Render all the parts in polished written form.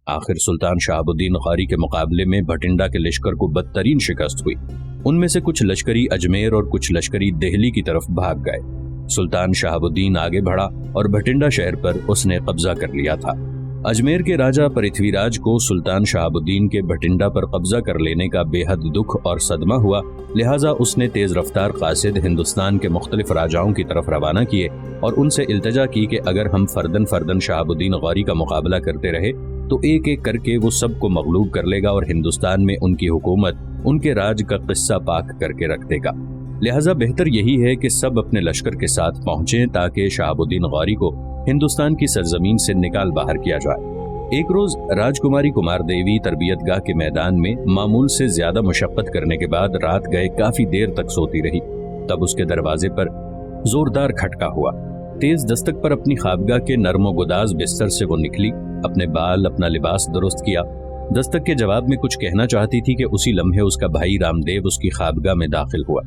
आखिर सुल्तान शहाबुद्दीन गौरी के मुकाबले में भटिंडा के लश्कर को बदतरीन शिकस्त हुई। उनमें से कुछ लश्करी अजमेर और कुछ लश्करी दिल्ली की तरफ भाग गए। सुल्तान शहाबुद्दीन आगे बढ़ा और भटिंडा शहर पर उसने कब्जा कर लिया था। अजमेर के राजा पृथ्वीराज को सुल्तान शहाबुद्दीन के भटिंडा पर कब्जा कर लेने का बेहद दुख और सदमा हुआ, लिहाजा उसने तेज रफ्तार कासिद हिंदुस्तान के मुख्तलिफ राजाओं की तरफ रवाना किए और उनसे इल्तजा की कि अगर हम फर्दन फर्दन शहाबुद्दीन गौरी का मुकाबला करते रहे तो एक एक करके वो सबको मगलूब कर लेगा और हिंदुस्तान में उनकी हुकूमत, उनके राज का किस्सा पाक करके रख देगा। लिहाजा बेहतर यही है कि सब अपने लश्कर के साथ पहुंचें ताकि शहाबुद्दीन गौरी को हिंदुस्तान की सरजमीन से निकाल बाहर किया जाए। एक रोज राजकुमारी कुमार देवी तरबियतगाह के मैदान में मामूल से ज्यादा मुशक्कत करने के बाद रात गए काफी देर तक सोती रही। तब उसके दरवाजे पर जोरदार खटका हुआ। तेज दस्तक पर अपनी ख्वाबगाह के नरमो गुदाज बिस्तर से वो निकली, अपने बाल अपना लिबास दुरुस्त किया। दस्तक के जवाब में कुछ कहना चाहती थी कि उसी लम्हे उसका भाई रामदेव उसकी ख्वाबगाह में दाखिल हुआ।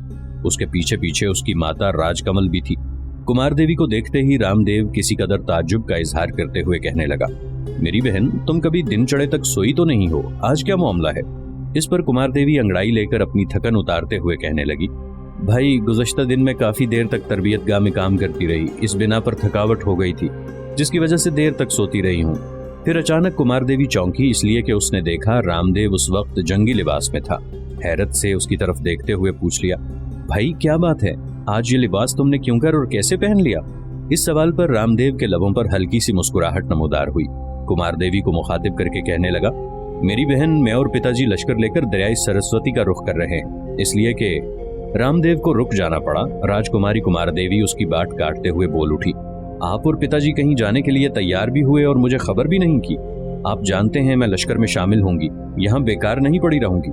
उसके पीछे पीछे उसकी माता राजकमल भी थी। कुमार देवी को देखते ही रामदेव किसी कदर ताज्जुब का इजहार करते हुए कहने लगा, मेरी बहन, तुम कभी दिन चढ़े तक सोई तो नहीं हो, आज क्या मामला है? इस पर कुमार देवी अंगड़ाई लेकर अपनी थकन उतारते हुए कहने लगी, भाई, गुज़श्ता दिन में काफी देर तक तरबियतगाह में काम करती रही, इस बिना पर थकावट हो गई थी, जिसकी वजह से देर तक सोती रही हूँ। फिर अचानक कुमार देवी चौंकी, इसलिए कि उसने देखा रामदेव उस वक्त जंगी लिबास में था। हैरत से उसकी तरफ देखते हुए पूछ लिया, भाई क्या बात है, आज ये लिबास तुमने क्यों कर और कैसे पहन लिया? इस सवाल पर रामदेव के लबों पर हल्की सी मुस्कुराहट नमूदार हुई। कुमार देवी को मुखातिब करके कहने लगा, मेरी बहन, मैं और पिताजी लश्कर लेकर दरियाई सरस्वती का रुख कर रहे हैं, इसलिए कि रामदेव को रुक जाना पड़ा। राजकुमारी कुमार देवी उसकी बाट काटते हुए बोल उठी, आप और पिताजी कहीं जाने के लिए तैयार भी हुए और मुझे खबर भी नहीं की। आप जानते हैं मैं लश्कर में शामिल होंगी, यहाँ बेकार नहीं पड़ी रहूंगी।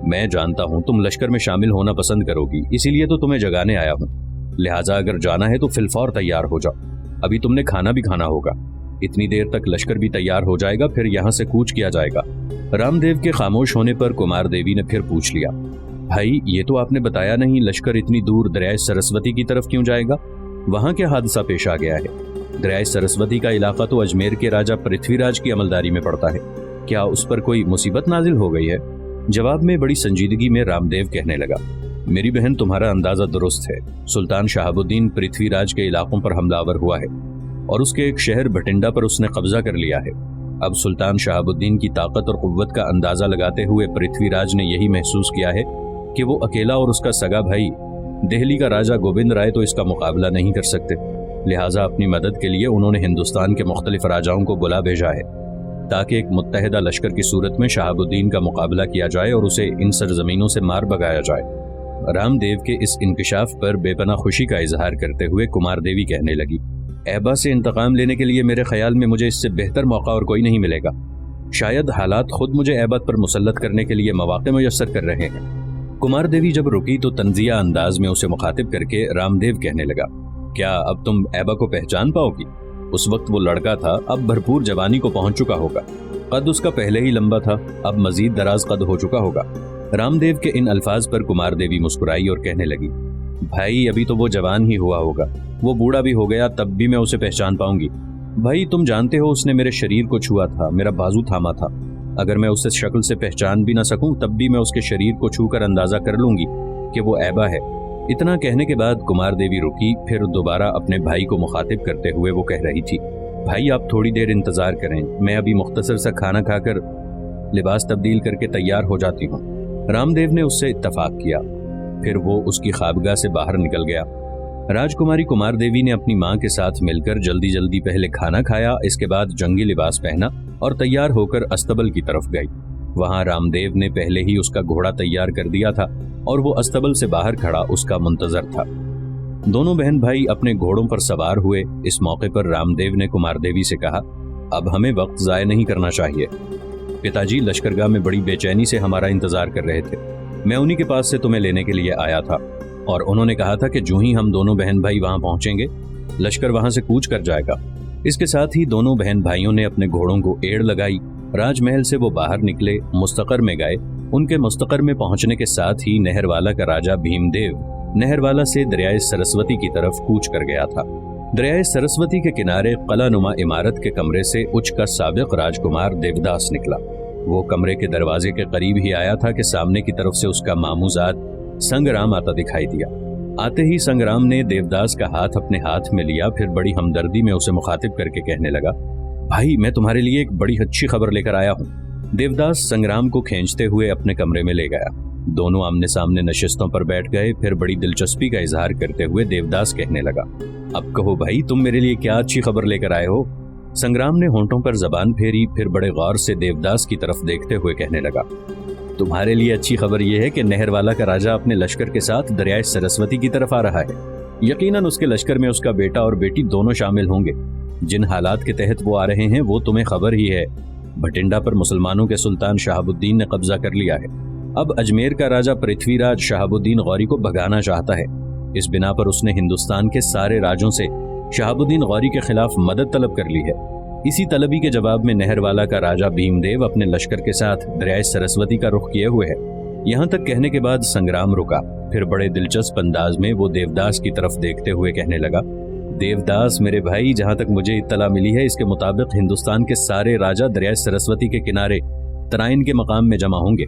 मैं जानता हूँ तुम लश्कर में शामिल होना पसंद करोगी, इसीलिए तो तुम्हें जगाने आया हूँ। लिहाजा अगर जाना है तो फिलफौर तैयार हो जाओ, अभी तुमने खाना भी खाना होगा। इतनी देर तक लश्कर भी तैयार हो जाएगा, फिर यहाँ से कूच किया जाएगा। रामदेव के खामोश होने पर कुमार देवी ने फिर पूछ लिया, भाई, ये तो आपने बताया नहीं, लश्कर इतनी दूर दरियाए सरस्वती की तरफ क्यों जाएगा? वहाँ क्या हादसा पेश आ गया है? दरियाए सरस्वती का इलाका तो अजमेर के राजा पृथ्वीराज की अमलदारी में पड़ता है, क्या उस पर कोई मुसीबत नाजिल हो गई है? जवाब में बड़ी संजीदगी में रामदेव कहने लगा, मेरी बहन, तुम्हारा अंदाजा दुरुस्त है। सुल्तान शहाबुद्दीन पृथ्वीराज के इलाकों पर हमलावर हुआ है और उसके एक शहर भटिंडा पर उसने कब्जा कर लिया है। अब सुल्तान शहाबुद्दीन की ताकत और कुव्वत का अंदाजा लगाते हुए पृथ्वीराज ने यही महसूस किया है कि वो अकेला और उसका सगा भाई दिल्ली का राजा गोविंद राय तो इसका मुकाबला नहीं कर सकते। लिहाजा अपनी मदद के लिए उन्होंने हिंदुस्तान के मुख्तलिफ राजाओं को बुला भेजा है ताकि एक मुत्तहिदा लश्कर की सूरत में शहाबुद्दीन का मुकाबला किया जाए और उसे इन सरजमीनों से मार भगाया जाए। रामदेव के इस इंकशाफ पर बेपनाह खुशी का इजहार करते हुए कुमार देवी कहने लगी, ऐबा से इंतकाम लेने के लिए मेरे ख्याल में मुझे इससे बेहतर मौका और कोई नहीं मिलेगा। शायद हालात खुद मुझे ऐबत पर मुसल्लत करने के लिए मौके मुयस्सर कर रहे हैं। कुमार देवी जब रुकी तो तंजिया अंदाज में उसे मुखातिब करके रामदेव कहने लगा, क्या अब तुम ऐबा को पहचान पाओगी? उस वक्त वो लड़का था, अब भरपूर जवानी को पहुंच चुका होगा। कद उसका पहले ही लंबा था, अब मजीद दराज कद हो चुका होगा। रामदेव के इन अल्फाज पर कुमार देवी मुस्कुराई और कहने लगी, भाई, अभी तो वो जवान ही हुआ होगा, वो बूढ़ा भी हो गया तब भी मैं उसे पहचान पाऊंगी। भाई, तुम जानते हो उसने मेरे शरीर को छुआ था, मेरा बाजू थामा था। अगर मैं उसे शक्ल से पहचान भी ना सकूं तब भी मैं उसके शरीर को छूकर अंदाजा कर लूंगी कि वो ऐबा है। इतना कहने के बाद कुमार देवी रुकी, फिर दोबारा अपने भाई को मुखातिब करते हुए वो कह रही थी, भाई, आप थोड़ी देर इंतजार करें, मैं अभी मुख्तसर सा खाना खाकर लिबास तब्दील करके तैयार हो जाती हूँ। रामदेव ने उससे इत्तफाक किया, फिर वो उसकी ख्वाबगाह से बाहर निकल गया। राजकुमारी कुमार देवी ने अपनी माँ के साथ मिलकर जल्दी जल्दी पहले खाना खाया, इसके बाद जंगी लिबास पहना और तैयार होकर अस्तबल की तरफ गई। वहाँ रामदेव ने पहले ही उसका घोड़ा तैयार कर दिया था और वो अस्तबल से बाहर खड़ा उसका मुंतजर था। दोनों बहन भाई अपने घोड़ों पर सवार हुए। इस मौके पर रामदेव ने कुमार देवी से कहा, अब हमें वक्त जाया नहीं करना चाहिए। पिताजी लश्करगाह में बड़ी बेचैनी से हमारा इंतजार कर रहे थे, मैं उन्हीं के पास से तुम्हें लेने के लिए आया था और उन्होंने कहा था कि जो ही हम दोनों बहन भाई वहां पहुंचेंगे लश्कर वहां से कूच कर जाएगा। इसके साथ ही दोनों बहन भाइयों ने अपने घोड़ों को एड़ लगाई। राजमहल से वो बाहर निकले, मुस्तकर में गए। उनके मुस्तकर में पहुंचने के साथ ही नहरवाला का राजा भीमदेव नहरवाला से दरियाए सरस्वती की तरफ कूच कर गया था। दरियाए सरस्वती के किनारे कलानुमा इमारत के कमरे से उच्च का साबिक राजकुमार देवदास निकला। वो कमरे के दरवाजे के करीब ही आया था कि सामने की तरफ से उसका मामूजात संग्राम आता दिखाई दिया। आते ही संग्राम ने देवदास का हाथ अपने हाथ में लिया, फिर बड़ी हमदर्दी में उसे मुखातिब करके कहने लगा, भाई मैं तुम्हारे लिए एक बड़ी अच्छी खबर लेकर आया हूँ। देवदास संग्राम को खींचते हुए अपने कमरे में ले गया। दोनों आमने सामने नशिस्तों पर बैठ गए। फिर बड़ी दिलचस्पी का इजहार करते हुए देवदास कहने लगा, अब कहो भाई तुम मेरे लिए क्या अच्छी खबर लेकर आए हो। संग्राम ने होंठों पर जबान फेरी, फिर बड़े गौर से देवदास की तरफ देखते हुए कहने लगा, तुम्हारे लिए अच्छी खबर यह है कि नहरवाला का राजा अपने लश्कर के साथ दरियाए सरस्वती की तरफ आ रहा है। यकीनन उसके लश्कर में उसका बेटा और बेटी दोनों शामिल होंगे। जिन हालात के तहत वो आ रहे हैं वो तुम्हें खबर ही है। भटिंडा पर मुसलमानों के सुल्तान शहाबुद्दीन ने कब्जा कर लिया है। अब अजमेर का राजा पृथ्वीराज शहाबुद्दीन गौरी को भगाना चाहता है। इस बिना पर उसने हिंदुस्तान के सारे राजों से शहाबुद्दीन गौरी के खिलाफ मदद तलब कर ली है। इसी तलबी के जवाब में नहरवाला का राजा भीमदेव अपने लश्कर के साथ दरियाए सरस्वती का रुख किए हुए है। यहाँ तक कहने के बाद संग्राम रुका। फिर बड़े दिलचस्प अंदाज में वो देवदास की तरफ देखते हुए कहने लगा, देवदास मेरे भाई, जहाँ तक मुझे इत्तला मिली है इसके मुताबिक हिंदुस्तान के सारे राजा दरियाए सरस्वती के किनारे तराइन के मकाम में जमा होंगे।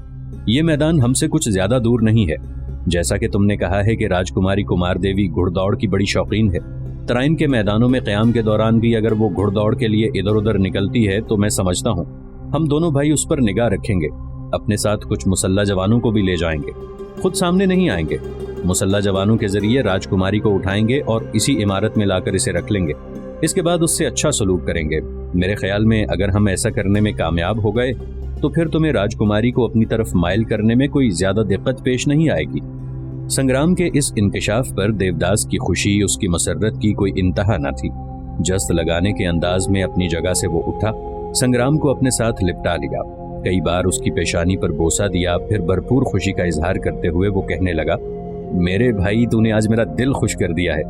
ये मैदान हमसे कुछ ज्यादा दूर नहीं है। जैसा कि तुमने कहा है कि राजकुमारी कुमार देवी घुड़दौड़ की बड़ी शौकीन है, तराइन के मैदानों में क़याम के दौरान भी अगर वो घुड़दौड़ के लिए इधर उधर निकलती है तो मैं समझता हूँ हम दोनों भाई उस पर निगाह रखेंगे। अपने साथ कुछ मुसल्ला जवानों को भी ले जाएंगे। खुद सामने नहीं आएंगे। मुसल्ला जवानों के जरिए राजकुमारी को उठाएंगे और इसी इमारत में लाकर इसे रख लेंगे। इसके बाद उससे अच्छा सलूक करेंगे। मेरे ख्याल में अगर हम ऐसा करने में कामयाब हो गए तो फिर तुम्हें राजकुमारी को अपनी तरफ माइल करने में कोई ज्यादा दिक्कत पेश नहीं आएगी। संग्राम के इस इंकशाफ पर देवदास की खुशी, उसकी मसरत की कोई इंतहा न थी। जस्त लगाने के अंदाज में अपनी जगह से वो उठा, संग्राम को अपने साथ लिपटा लिया, कई बार उसकी पेशानी पर बोसा दिया, फिर भरपूर खुशी का इजहार करते हुए वो कहने लगा, मेरे भाई तूने आज मेरा दिल खुश कर दिया है।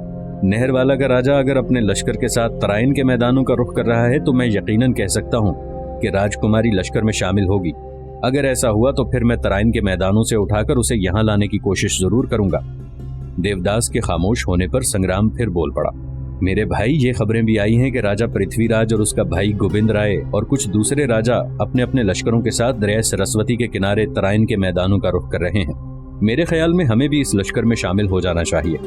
नहरवाला का राजा अगर अपने लश्कर के साथ तराइन के मैदानों का रुख कर रहा है तो मैं यकीनन कह सकता हूँ कि राजकुमारी लश्कर में शामिल होगी। अगर ऐसा हुआ तो फिर मैं तराइन के मैदानों से उठाकर उसे यहाँ लाने की कोशिश जरूर करूंगा। देवदास के खामोश होने पर संग्राम फिर बोल पड़ा, मेरे भाई ये खबरें भी आई हैं कि राजा पृथ्वीराज और उसका भाई गोविंद राय और कुछ दूसरे राजा अपने अपने लश्करों के साथ दरिया सरस्वती के किनारे तराइन के मैदानों का रुख कर रहे हैं। मेरे ख्याल में हमें भी इस लश्कर में शामिल हो जाना चाहिए।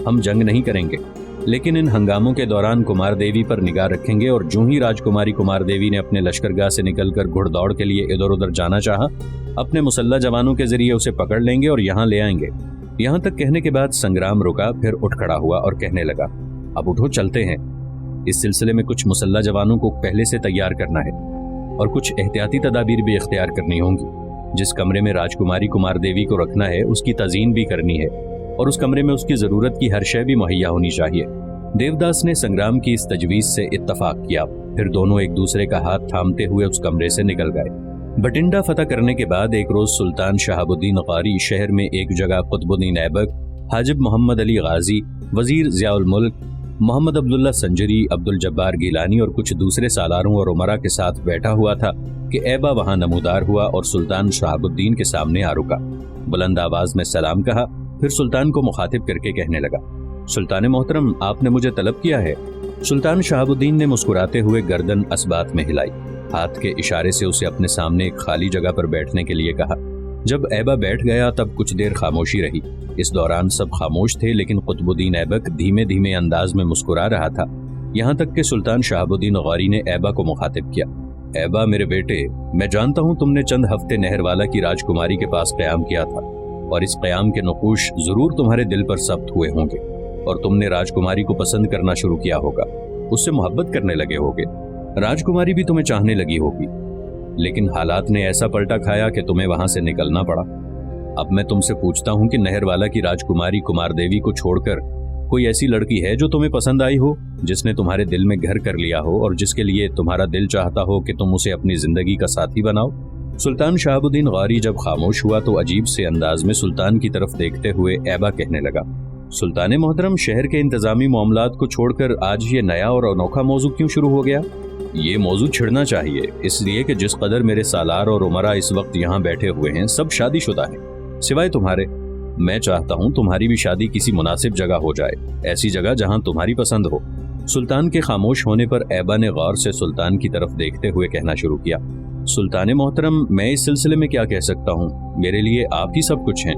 हम जंग नहीं करेंगे, लेकिन इन हंगामों के दौरान कुमार देवी पर निगाह रखेंगे और जो ही राजकुमारी कुमार देवी ने अपने लश्करगाह से निकलकर घुड़दौड़ के लिए इधर उधर जाना चाहा, अपने मुसल्ला जवानों के जरिए उसे पकड़ लेंगे और यहाँ ले आएंगे। यहाँ तक कहने के बाद संग्राम रुका, फिर उठ खड़ा हुआ और कहने लगा, अब उठो चलते हैं। इस सिलसिले में कुछ मुसल्ला जवानों को पहले से तैयार करना है और कुछ एहतियाती तदाबीर भी इख्तियार करनी होंगी। जिस कमरे में राजकुमारी कुमार देवी को रखना है उसकी तज़ीन भी करनी है और उस कमरे में उसकी जरूरत की हर शय भी मुहैया होनी चाहिए। देवदास ने संग्राम की इस तजवीज से इत्तफाक किया। फिर दोनों एक दूसरे का हाथ थामते हुए उस कमरे से निकल गए। भटिंडा फतह करने के बाद एक रोज सुल्तान शहाबुद्दीन गौरी शहर में एक जगह कुतुबुद्दीन ऐबक, हाजिब मोहम्मद अली गाजी, वजीर ज़ियाउल मुल्क, मोहम्मद अब्दुल्ला संजरी, अब्दुल जब्बार गीलानी और कुछ दूसरे सालारों और उमरा के साथ बैठा हुआ था कि ऐबा वहां नमूदार हुआ और सुल्तान शहाबुद्दीन के सामने आ रुका। बुलंद आवाज में सलाम कहा, फिर सुल्तान को मुखातिब करके कहने लगा, सुल्तान मोहतरम, आपने मुझे तलब किया है। सुल्तान शहाबुद्दीन ने मुस्कुराते हुए गर्दन असबात में हिलाई, हाथ के इशारे से उसे अपने सामने एक खाली जगह पर बैठने के लिए कहा। जब ऐबा बैठ गया तब कुछ देर खामोशी रही। इस दौरान सब खामोश थे, लेकिन कुतुबुद्दीन ऐबक धीमे धीमे अंदाज में मुस्कुरा रहा था। यहाँ तक कि सुल्तान शहाबुद्दीन गौरी ने ऐबा को मुखातिब किया, ऐबा मेरे बेटे, मैं जानता हूँ तुमने चंद हफ्ते नहरवाला की राजकुमारी के पास क़याम किया था और इस क़याम के नक़ूश जरूर तुम्हारे दिल पर सब्त हुए होंगे और तुमने राजकुमारी को पसंद करना शुरू किया होगा, उससे मोहब्बत करने लगे होगे। राजकुमारी भी तुम्हें चाहने लगी होगी, लेकिन हालात ने ऐसा पलटा खाया कि तुम्हें वहां से निकलना पड़ा। अब मैं तुमसे पूछता हूँ कि नहरवाला की राजकुमारी कुमार देवी को छोड़कर कोई ऐसी लड़की है जो तुम्हें पसंद आई हो, जिसने तुम्हारे दिल में घर कर लिया हो और जिसके लिए तुम्हारा दिल चाहता हो कि तुम उसे अपनी जिंदगी का साथी बनाओ? सुल्तान शहाबुद्दीन गौरी जब खामोश हुआ तो अजीब से अंदाज में सुल्तान की तरफ देखते हुए ऐबा कहने लगा, सुल्तान मोहतरम, शहर के इंतजामी मामलात को छोड़कर आज ये नया और अनोखा मौजू क्यों शुरू हो गया? ये मौजू छिड़ना चाहिए, इसलिए कि जिस कदर मेरे सालार और उमरा इस वक्त यहाँ बैठे हुए हैं सब शादीशुदा हैं सिवाय तुम्हारे। मैं चाहता हूँ तुम्हारी भी शादी किसी मुनासिब जगह हो जाए, ऐसी जगह जहाँ तुम्हारी पसंद हो। सुल्तान के खामोश होने पर ऐबा ने गौर से सुल्तान की तरफ देखते हुए कहना शुरू किया, सुल्तान मोहतरम, मैं इस सिलसिले में क्या कह सकता हूँ, मेरे लिए आप ही सब कुछ हैं।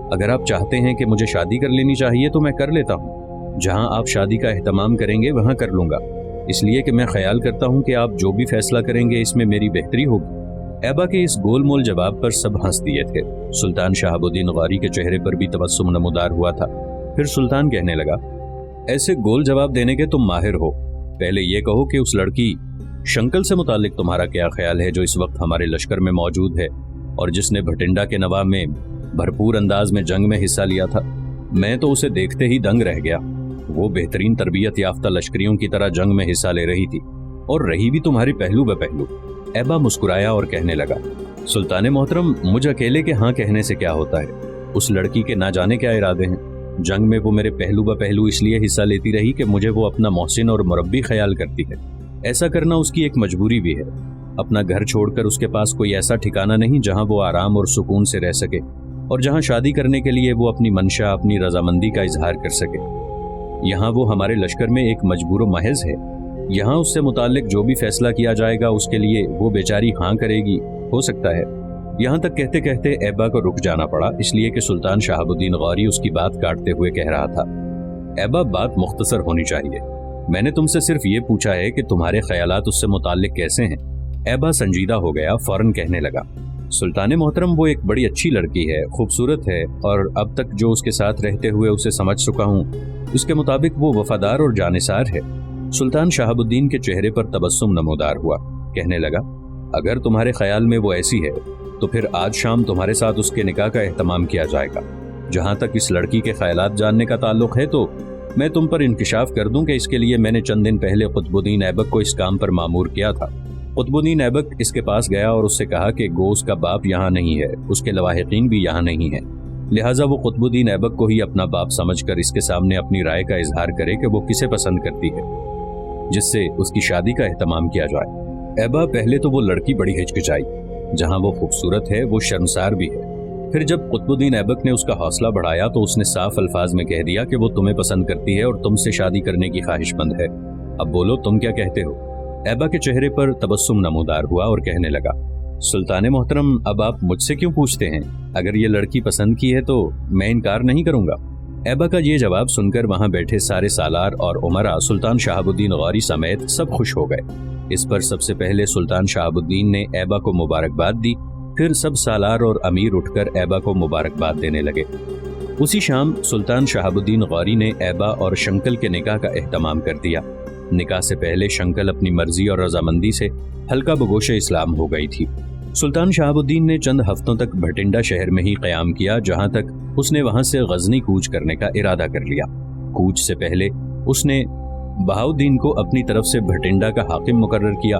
अगर आप चाहते हैं कि मुझे शादी कर लेनी चाहिए तो मैं कर लेता हूँ। जहाँ आप शादी का एहतमाम करेंगे वहाँ कर लूँगा, इसलिए कि मैं ख्याल करता हूँ कि आप जो भी फैसला करेंगे इसमें मेरी बेहतरी होगी। ऐबा के इस गोलमोल जवाब पर सब हंस दिए थे। सुल्तान शहाबुद्दीन गौरी के चेहरे पर भी तबस्सुम नमूदार हुआ था। फिर सुल्तान कहने लगा, ऐसे गोल जवाब देने के तुम माहिर हो। पहले ये कहो कि उस लड़की शंकल से मुतालिक तुम्हारा क्या ख्याल है, जो इस वक्त हमारे लश्कर में मौजूद है और जिसने भटिंडा के नवाब में भरपूर अंदाज में जंग में हिस्सा लिया था। मैं तो उसे देखते ही दंग रह गया। वो बेहतरीन तरबियत याफ्ता लश्करियों की तरह जंग में हिस्सा ले रही थी और रही भी तुम्हारे पहलू ब पहलू। ऐबा मुस्कुराया और कहने लगा, सुल्तान मोहतरम, मुझ अकेले के हाँ कहने से क्या होता है। उस लड़की के ना जाने क्या इरादे हैं। जंग में वो मेरे पहलू ब पहलू इसलिए हिस्सा लेती रही कि मुझे वो अपना मोहसिन और मुरब्बी ख्याल करती है। ऐसा करना उसकी एक मजबूरी भी है। अपना घर छोड़कर उसके पास कोई ऐसा ठिकाना नहीं जहां वो आराम और सुकून से रह सके और जहां शादी करने के लिए वो अपनी मंशा, अपनी रजामंदी का इजहार कर सके। यहाँ वो हमारे लश्कर में एक मजबूर महज है। यहाँ उससे मुताल्लिक जो भी फैसला किया जाएगा उसके लिए वो बेचारी हाँ करेगी, हो सकता है। यहाँ तक कहते कहते ऐबा को रुक जाना पड़ा, इसलिए कि सुल्तान शहाबुद्दीन गौरी उसकी बात काटते हुए कह रहा था, ऐबा, बात मुख्तसर होनी चाहिए। मैंने तुमसे सिर्फ ये पूछा है कि तुम्हारे ख्यालात उससे मुताल्लिक कैसे हैं। ऐबा संजीदा हो गया, फौरन कहने लगा, सुल्तान मोहतरम, वो एक बड़ी अच्छी लड़की है, खूबसूरत है और अब तक जो उसके साथ रहते हुए उसे समझ चुका हूँ उसके मुताबिक वो वफादार और जानिसार है। सुल्तान शहाबुद्दीन के चेहरे पर तबस्सुम नमूदार हुआ। कहने लगा, अगर तुम्हारे ख्याल में वो ऐसी है तो फिर आज शाम तुम्हारे साथ उसके निकाह का एहतमाम किया जाएगा। जहाँ तक इस लड़की के ख्यालात जानने का ताल्लुक है तो मैं तुम पर इंकिशाफ कर दूं कि इसके लिए मैंने चंद दिन पहले कुतुबुद्दीन ऐबक को इस काम पर मामूर किया था। कुतुबुद्दीन ऐबक इसके पास गया और उससे कहा कि गो उसका बाप यहाँ नहीं है, उसके लवाहिकीन भी यहाँ नहीं है, लिहाजा वो कुतुबुद्दीन ऐबक को ही अपना बाप समझकर इसके सामने अपनी राय का इजहार करे कि वो किसे पसंद करती है, जिससे उसकी शादी का एहतमाम किया जाए। ऐबा, पहले तो वो लड़की बड़ी हिचकिचाई। जहाँ वो खूबसूरत है वो शर्मसार भी है। फिर जब कुतुबुद्दीन ऐबक ने उसका हौसला बढ़ाया तो उसने साफ अल्फाज में कह दिया कि वो तुम्हें पसंद करती है और तुमसे शादी करने की ख्वाहिशमंद है। अब बोलो, तुम क्या कहते हो। ऐबा के चेहरे पर तबस्सुम नमूदार हुआ और कहने लगा, सुल्तान मोहतरम, अब आप मुझसे क्यों पूछते हैं। अगर ये लड़की पसंद की है तो मैं इनकार नहीं करूंगा। ऐबा का ये जवाब सुनकर वहां बैठे सारे सालार और उमरा सुल्तान शहाबुद्दीन गौरी समेत सब खुश हो गए। इस पर सबसे पहले सुल्तान शहाबुद्दीन ने ऐबा को मुबारकबाद दी। फिर सब सालार और अमीर उठकर ऐबा को मुबारकबाद देने लगे। उसी शाम सुल्तान शहाबुद्दीन गौरी ने ऐबा और शंकल के निकाह का एहतमाम कर दिया। निकाह से पहले शंकल अपनी मर्जी और रजामंदी से हल्का बगोशे इस्लाम हो गई थी। सुल्तान शहाबुद्दीन ने चंद हफ्तों तक भटिंडा शहर में ही क़याम किया, जहां तक उसने वहां से गजनी कूच करने का इरादा कर लिया। कूच से पहले उसने बहाउद्दीन को अपनी तरफ से भटिंडा का हाकिम मुकर्रर किया।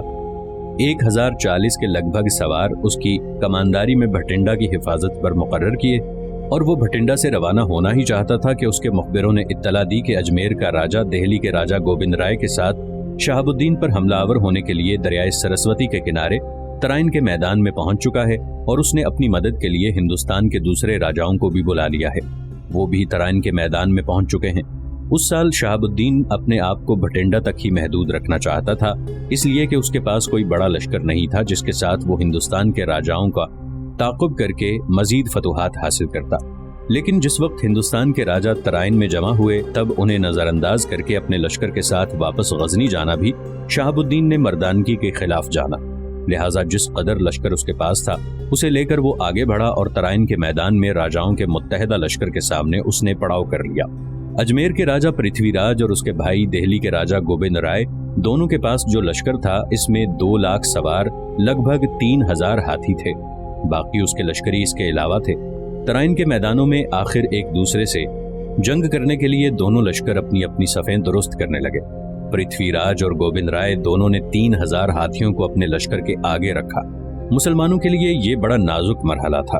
1040 के लगभग सवार उसकी कमानदारी में भटिंडा की हिफाजत पर मुकर्रर किए और वो भटिंडा से रवाना होना ही चाहता था कि उसके मुखबिरों ने इत्तला दी कि अजमेर का राजा दिल्ली के राजा गोविंद राय के साथ शहाबुद्दीन पर हमलावर होने के लिए दरियाए सरस्वती के किनारे तराइन के मैदान में पहुंच चुका है और उसने अपनी मदद के लिए हिंदुस्तान के दूसरे राजाओं को भी बुला लिया है। वो भी तराइन के मैदान में पहुंच चुके हैं। उस साल शहाबुद्दीन अपने आप को भटिंडा तक ही महदूद रखना चाहता था, इसलिए कि उसके पास कोई बड़ा लश्कर नहीं था जिसके साथ वो हिंदुस्तान के राजाओं का ताक़ुब करके मजीद फतूहात हासिल करता। लेकिन जिस वक्त हिंदुस्तान के राजा तराइन में जमा हुए तब उन्हें नज़रअंदाज करके अपने लश्कर के साथ वापस गजनी जाना भी शहाबुद्दीन ने मर्दानगी के खिलाफ जाना। लिहाजा जिस कदर लश्कर उसके पास था उसे लेकर वो आगे बढ़ा और तराइन के मैदान में राजाओं के मुत्तहिदा लश्कर के सामने उसने पड़ाव कर लिया। अजमेर के राजा पृथ्वीराज और उसके भाई दिल्ली के राजा गोविंद राय दोनों के पास जो लश्कर था इसमें 2 लाख सवार लगभग 3000 हाथी थे। बाकी उसके लश्करी इसके अलावा थे। तराइन के मैदानों में आखिर एक दूसरे से जंग करने के लिए दोनों लश्कर अपनी अपनी सफ़ें दुरुस्त करने लगे। पृथ्वीराज और गोविंद राय दोनों ने 3000 हाथियों को अपने लश्कर के आगे रखा। मुसलमानों के लिए ये बड़ा नाजुक मरहला था।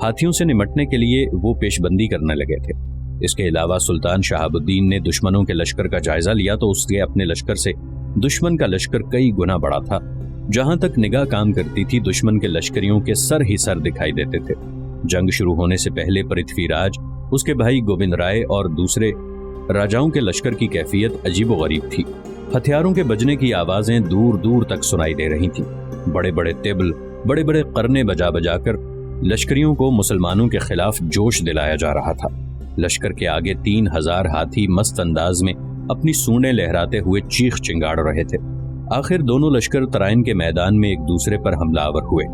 हाथियों से निमटने के लिए वो पेशबंदी करने लगे थे। इसके अलावा सुल्तान शहाबुद्दीन ने दुश्मनों के लश्कर का जायजा लिया तो उसके अपने लश्कर से दुश्मन का लश्कर कई गुना बड़ा था। जहां तक निगाह काम करती थी दुश्मन के लश्करियों के सर ही सर दिखाई देते थे। जंग शुरू होने से पहले पृथ्वीराज, उसके भाई गोविंद राय और दूसरे राजाओं के लश्कर की कैफियत अजीबोगरीब थी। हथियारों के बजने की आवाजें दूर दूर तक सुनाई दे रही थीं। बड़े बड़े तेबल, बड़े बड़े करने बजा बजा कर लश्करियों को मुसलमानों के खिलाफ जोश दिलाया जा रहा था। लश्कर के आगे 3000 हाथी मस्त अंदाज में अपनी सूंडें लहराते हुए चीख चिंगाड़ रहे थे। आखिर दोनों लश्कर तराइन के मैदान में एक दूसरे पर हमलावर हुए।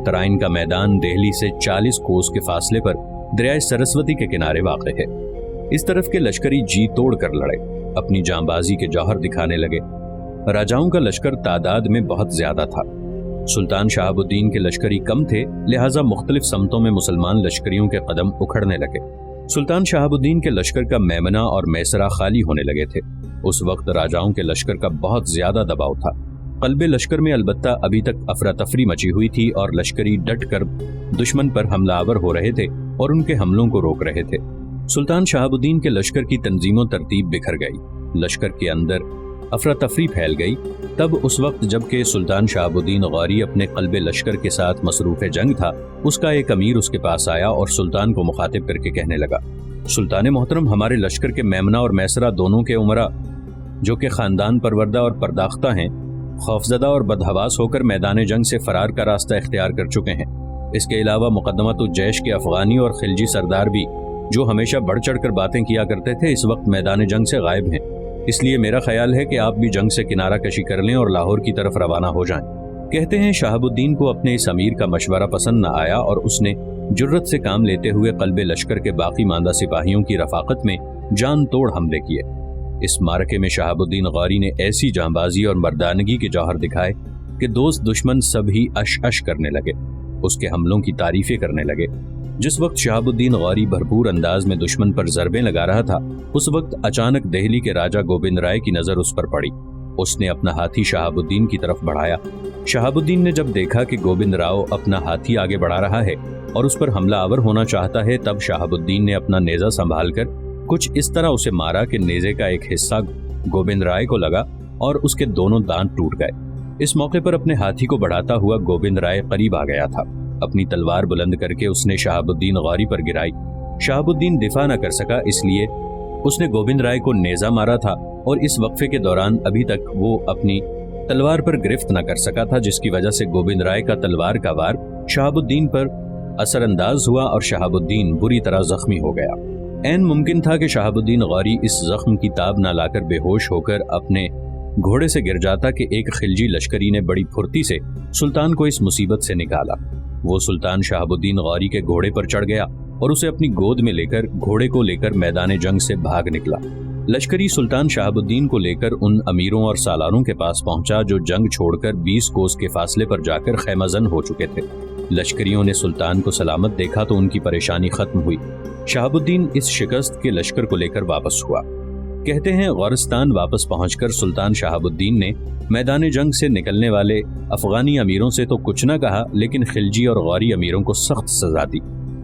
तराइन का मैदान दिल्ली से 40 कोस के फासले पर दरिया सरस्वती के किनारे वाक़ है। इस तरफ के लश्करी जी तोड़ कर लड़े, अपनी जांबाजी के जौहर दिखाने लगे। राजाओं का लश्कर तादाद में बहुत ज्यादा था। सुल्तान शहाबुद्दीन के लश्करी कम थे, लिहाजा मुख्तलिफ समतों में मुसलमान लश्करियों के कदम उखड़ने लगे। सुल्तान शहाबुद्दीन के लश्कर का मैमना और मैसरा खाली होने लगे थे। उस वक्त राजाओं के लश्कर का बहुत ज्यादा दबाव था। कल्बे लश्कर में अलबत्ता अभी तक अफरा तफरी मची हुई थी और लश्करी डट कर दुश्मन पर हमलावर हो रहे थे और उनके हमलों को रोक रहे थे। सुल्तान शहाबुद्दीन के लश्कर की तंजीमों तरतीब बिखर गई, लश्कर के अंदर अफरा तफरी फैल गई। तब उस वक्त जबकि सुल्तान शहाबुद्दीन गौरी अपने कल्बे लश्कर के साथ मसरूफ जंग था, उसका एक अमीर उसके पास आया और सुल्तान को मुखातिब करके कहने लगा, सुल्तान मोहतरम, हमारे लश्कर के मेमना और मैसरा दोनों के उमरा जो कि खानदान परवरदा और परदाख्ता हैं, खौफजदा और बदहवास होकर मैदान जंग से फरार का रास्ता इख्तियार कर चुके हैं। इसके अलावा मुकद्दमातुल जैश के अफगानी और खिलजी सरदार भी, जो हमेशा बढ़ चढ़ कर बातें किया करते थे, इस वक्त मैदान जंग से गायब हैं। इसलिए मेरा ख्याल है कि आप भी जंग से किनारा कशी कर लें और लाहौर की तरफ रवाना हो जाएं। कहते हैं शहाबुद्दीन को अपने इस अमीर का मशवरा पसंद न आया और उसने जुर्रत से काम लेते हुए कल्बे लश्कर के बाकी मांदा सिपाहियों की रफाकत में जान तोड़ हमले किए। इस मारके में शहाबुद्दीन गौरी ने ऐसी जांबाजी और मर्दानगी के जौहर दिखाए कि दोस्त दुश्मन सब ही अश अश करने लगे, उसके हमलों की तारीफें करने लगे। जिस वक्त शहाबुद्दीन गौरी भरपूर अंदाज में दुश्मन पर ज़रबें लगा रहा था, उस वक्त अचानक दिल्ली के राजा गोविंद राय की नज़र उस पर पड़ी। उसने अपना हाथी शहाबुद्दीन की तरफ बढ़ाया। शहाबुद्दीन ने जब देखा कि गोविंद राव अपना हाथी आगे बढ़ा रहा है और उस पर हमला आवर होना चाहता है, तब शहाबुद्दीन ने अपना नेज़ा संभाल कर कुछ इस तरह उसे मारा कि नेज़े का एक हिस्सा गोविंद राय को लगा और उसके दोनों दांत टूट गए। इस मौके पर अपने हाथी को बढ़ाता हुआ गोविंद राय करीब आ गया था। अपनी तलवार बुलंद करके उसने शहाबुद्दीन गौरी पर गिराई। शहाबुद्दीन दिफा न कर सका, इसलिए उसने गोविंद राय को नेज़ा मारा था और इस वक्फे के दौरान अभी तक वो अपनी तलवार पर गिरफ्त न कर सका था, जिसकी वजह से गोविंद राय का तलवार का वार शहाबुद्दीन पर असरअंदाज हुआ और शहाबुद्दीन बुरी तरह जख्मी हो गया। ऐन मुमकिन था कि शहाबुद्दीन गौरी इस जख्म की ताब न लाकर बेहोश होकर अपने घोड़े से गिर जाता कि एक खिलजी लश्करी ने बड़ी फुर्ती से सुल्तान को इस मुसीबत से निकाला। वो सुल्तान शहाबुद्दीन गौरी के घोड़े पर चढ़ गया और उसे अपनी गोद में लेकर घोड़े को लेकर मैदान जंग से भाग निकला। लश्करी सुल्तान शहाबुद्दीन को लेकर उन अमीरों और सालारों के पास पहुंचा जो जंग छोड़कर 20 कोस के फासले पर जाकर खैमाजन हो चुके थे। लश्करियों ने सुल्तान को सलामत देखा तो उनकी परेशानी खत्म हुई। शहाबुद्दीन इस शिकस्त के लश्कर को लेकर वापस हुआ। कहते हैं गौरिस्तान वापस पहुंचकर सुल्तान शहाबुद्दीन ने मैदान जंग से निकलने वाले अफगानी अमीरों से तो कुछ न कहा, लेकिन खिलजी और गौरी अमीरों को सख्त सजा दी।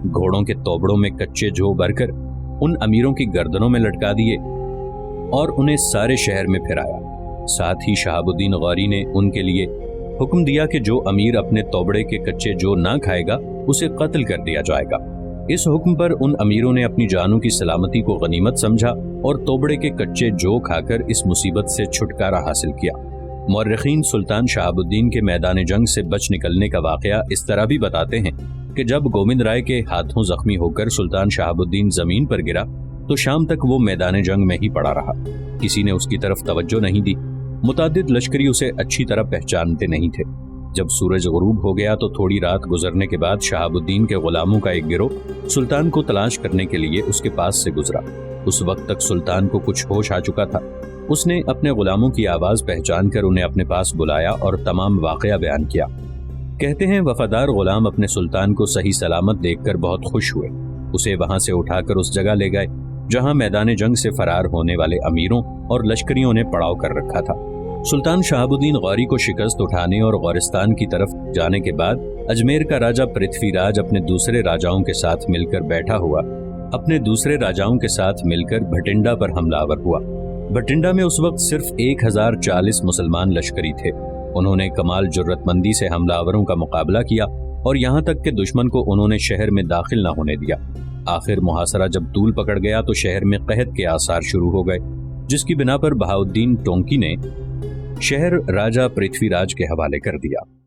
घोड़ों के तोबड़ों में कच्चे जो भरकर उन अमीरों की गर्दनों में लटका दिए और उन्हें सारे शहर में फिराया। साथ ही शहाबुद्दीन गौरी ने उनके लिए हुक्म दिया कि जो अमीर अपने तोबड़े के कच्चे जो ना खाएगा उसे कत्ल कर दिया जाएगा। इस हुक्म पर उन अमीरों ने अपनी जानों की सलामती को गनीमत समझा और तोबड़े के कच्चे जो खाकर इस मुसीबत से छुटकारा हासिल किया। मौर्रिखीन सुल्तान शहाबुद्दीन के मैदान जंग से बच निकलने का वाकया इस तरह भी बताते हैं कि जब गोविंद राय के हाथों जख्मी होकर सुल्तान शहाबुद्दीन जमीन पर गिरा तो शाम तक वो मैदान जंग में ही पड़ा रहा। किसी ने उसकी तरफ तवज्जो नहीं दी। मुतादिद लश्करी उसे अच्छी तरह पहचानते नहीं थे। जब सूरज गुरूब हो गया तो थोड़ी रात गुजरने के बाद शहाबुद्दीन के गुलामों का एक गिरोह सुल्तान को तलाश करने के लिए उसके पास से गुजरा। उस वक्त तक सुल्तान को कुछ होश आ चुका था। उसने अपने गुलामों की आवाज पहचान कर उन्हें अपने पास बुलाया और तमाम वाकया बयान किया। कहते हैं वफादार गुलाम अपने सुल्तान को सही सलामत देखकर बहुत खुश हुए। उसे वहां से उठाकर उस जगह ले गए जहां मैदान जंग से फरार होने वाले अमीरों और लश्करियों ने पड़ाव कर रखा था। सुल्तान शहाबुद्दीन गौरी को शिकस्त उठाने और गौरिस्तान की तरफ जाने के बाद अजमेर का राजा पृथ्वीराज अपने दूसरे राजाओं के साथ मिलकर बैठा हुआ अपने दूसरे राजाओं के साथ मिलकर भटिंडा पर हमलावर हुआ। भटिंडा में उस वक्त सिर्फ 1040 मुसलमान लश्करी थे। उन्होंने कमाल जुर्रतमंदी से हमलावरों का मुकाबला किया और यहाँ तक कि दुश्मन को उन्होंने शहर में दाखिल न होने दिया। آخر محاصرہ جب طول پکڑ گیا تو شہر میں قحط کے آثار شروع ہو گئے، جس کی بنا پر بہاؤالدین ٹونکی نے شہر راجہ پرتھوی راج کے حوالے کر دیا۔